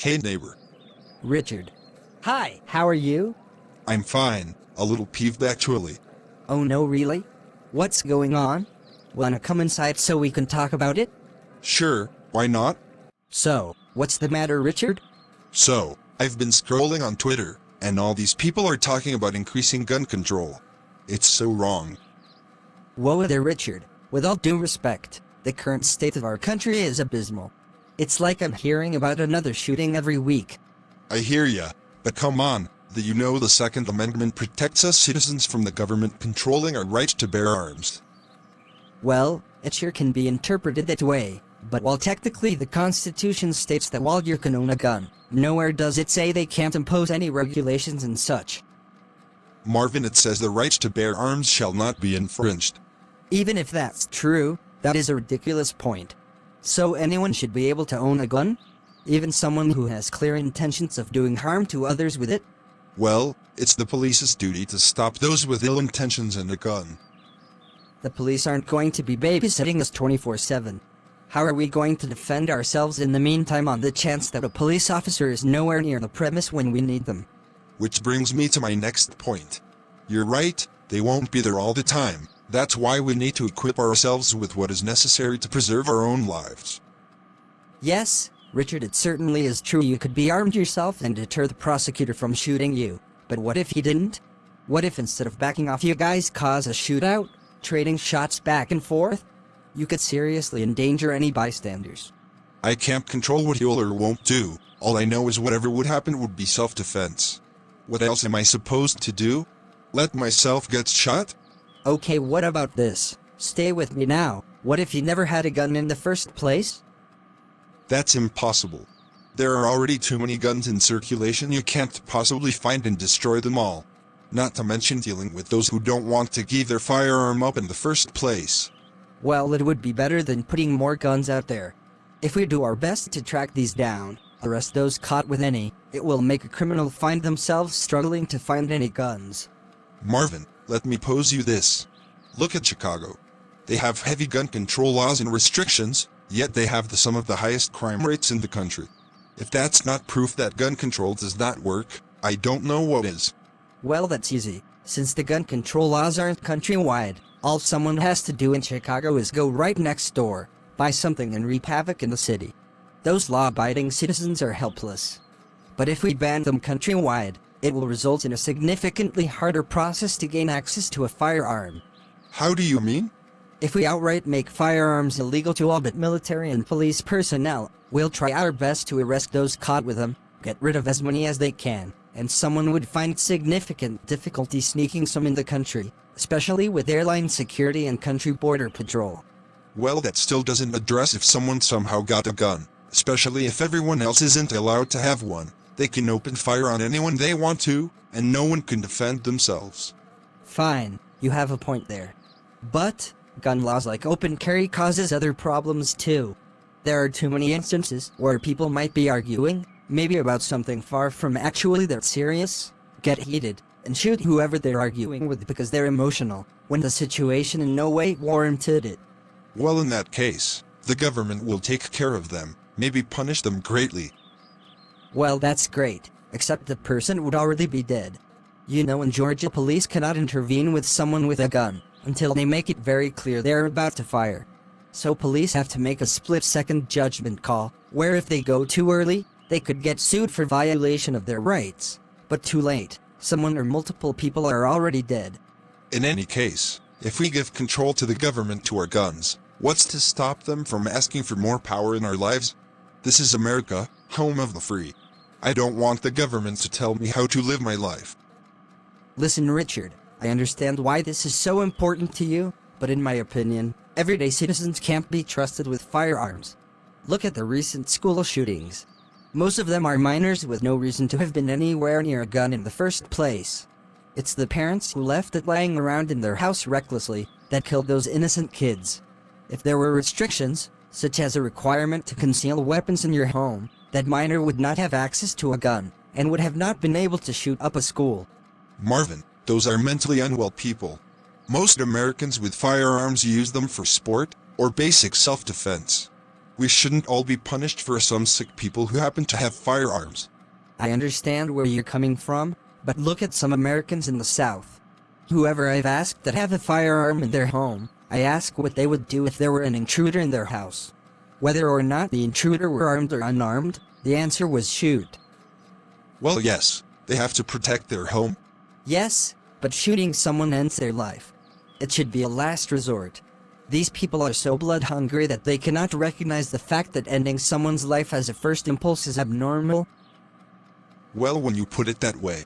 Hey neighbor. Richard. Hi, how are you? I'm fine, a little peeved actually. Oh no, really? What's going on? Wanna come inside so we can talk about it? Sure, why not? So, what's the matter, Richard? So, I've been scrolling on Twitter, and all these people are talking about increasing gun control. It's so wrong. Whoa there, Richard. With all due respect, the current state of our country is abysmal. It's like I'm hearing about another shooting every week. I hear ya, but come on, you know the Second Amendment protects us citizens from the government controlling our right to bear arms. Well, it sure can be interpreted that way, but while technically the Constitution states that while you can own a gun, nowhere does it say they can't impose any regulations and such. Marvin, it says the right to bear arms shall not be infringed. Even if that's true, that is a ridiculous point. So anyone should be able to own a gun? Even someone who has clear intentions of doing harm to others with it? Well, it's the police's duty to stop those with ill intentions and a gun. The police aren't going to be babysitting us 24/7. How are we going to defend ourselves in the meantime on the chance that a police officer is nowhere near the premise when we need them? Which brings me to my next point. You're right, they won't be there all the time. That's why we need to equip ourselves with what is necessary to preserve our own lives. Yes, Richard, it certainly is true you could be armed yourself and deter the prosecutor from shooting you. But what if he didn't? What if instead of backing off you guys cause a shootout, trading shots back and forth? You could seriously endanger any bystanders. I can't control what he'll or won't do. All I know is whatever would happen would be self-defense. What else am I supposed to do? Let myself get shot? Okay, what about this? Stay with me now. What if he never had a gun in the first place? That's impossible. There are already too many guns in circulation, you can't possibly find and destroy them all. Not to mention dealing with those who don't want to give their firearm up in the first place. Well, it would be better than putting more guns out there. If we do our best to track these down, arrest those caught with any, it will make a criminal find themselves struggling to find any guns. Marvin, let me pose you this. Look at Chicago. They have heavy gun control laws and restrictions, yet they have some of the highest crime rates in the country. If that's not proof that gun control does not work, I don't know what is. Well, that's easy. Since the gun control laws aren't countrywide, all someone has to do in Chicago is go right next door, buy something and reap havoc in the city. Those law-abiding citizens are helpless. But if we ban them countrywide, it will result in a significantly harder process to gain access to a firearm. How do you mean? If we outright make firearms illegal to all but military and police personnel, we'll try our best to arrest those caught with them, get rid of as many as they can, and someone would find significant difficulty sneaking some in the country, especially with airline security and country border patrol. Well, that still doesn't address if someone somehow got a gun, especially if everyone else isn't allowed to have one. They can open fire on anyone they want to, and no one can defend themselves. Fine, you have a point there. But gun laws like open carry causes other problems too. There are too many instances where people might be arguing, maybe about something far from actually that serious, get heated, and shoot whoever they're arguing with because they're emotional, when the situation in no way warranted it. Well, in that case, the government will take care of them, maybe punish them greatly. Well, that's great, except the person would already be dead. You know, in Georgia, police cannot intervene with someone with a gun until they make it very clear they're about to fire. So police have to make a split-second judgment call, where if they go too early, they could get sued for violation of their rights. But too late, someone or multiple people are already dead. In any case, if we give control to the government to our guns, what's to stop them from asking for more power in our lives? This is America, home of the free. I don't want the government to tell me how to live my life. Listen, Richard, I understand why this is so important to you, but in my opinion, everyday citizens can't be trusted with firearms. Look at the recent school shootings. Most of them are minors with no reason to have been anywhere near a gun in the first place. It's the parents who left it lying around in their house recklessly that killed those innocent kids. If there were restrictions, such as a requirement to conceal weapons in your home, that minor would not have access to a gun, and would have not been able to shoot up a school. Marvin, those are mentally unwell people. Most Americans with firearms use them for sport or basic self-defense. We shouldn't all be punished for some sick people who happen to have firearms. I understand where you're coming from, but look at some Americans in the South. Whoever I've asked that have a firearm in their home, I ask what they would do if there were an intruder in their house. Whether or not the intruder were armed or unarmed, the answer was shoot. Well, yes, they have to protect their home. Yes, but shooting someone ends their life. It should be a last resort. These people are so blood-hungry that they cannot recognize the fact that ending someone's life as a first impulse is abnormal. Well, when you put it that way.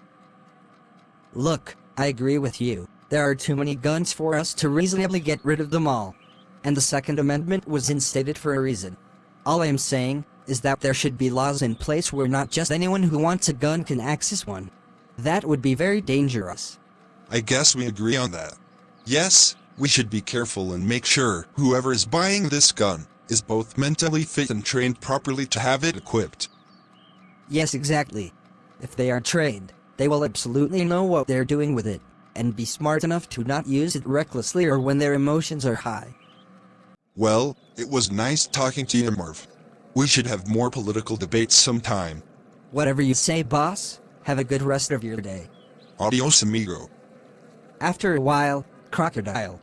Look, I agree with you. There are too many guns for us to reasonably get rid of them all. And the Second Amendment was instated for a reason. All I am saying is that there should be laws in place where not just anyone who wants a gun can access one. That would be very dangerous. I guess we agree on that. Yes, we should be careful and make sure whoever is buying this gun is both mentally fit and trained properly to have it equipped. Yes, exactly. If they are trained, they will absolutely know what they're doing with it, and be smart enough to not use it recklessly or when their emotions are high. Well, it was nice talking to you, Marv. We should have more political debates sometime. Whatever you say, boss. Have a good rest of your day. Adios, amigo. After a while, Crocodile.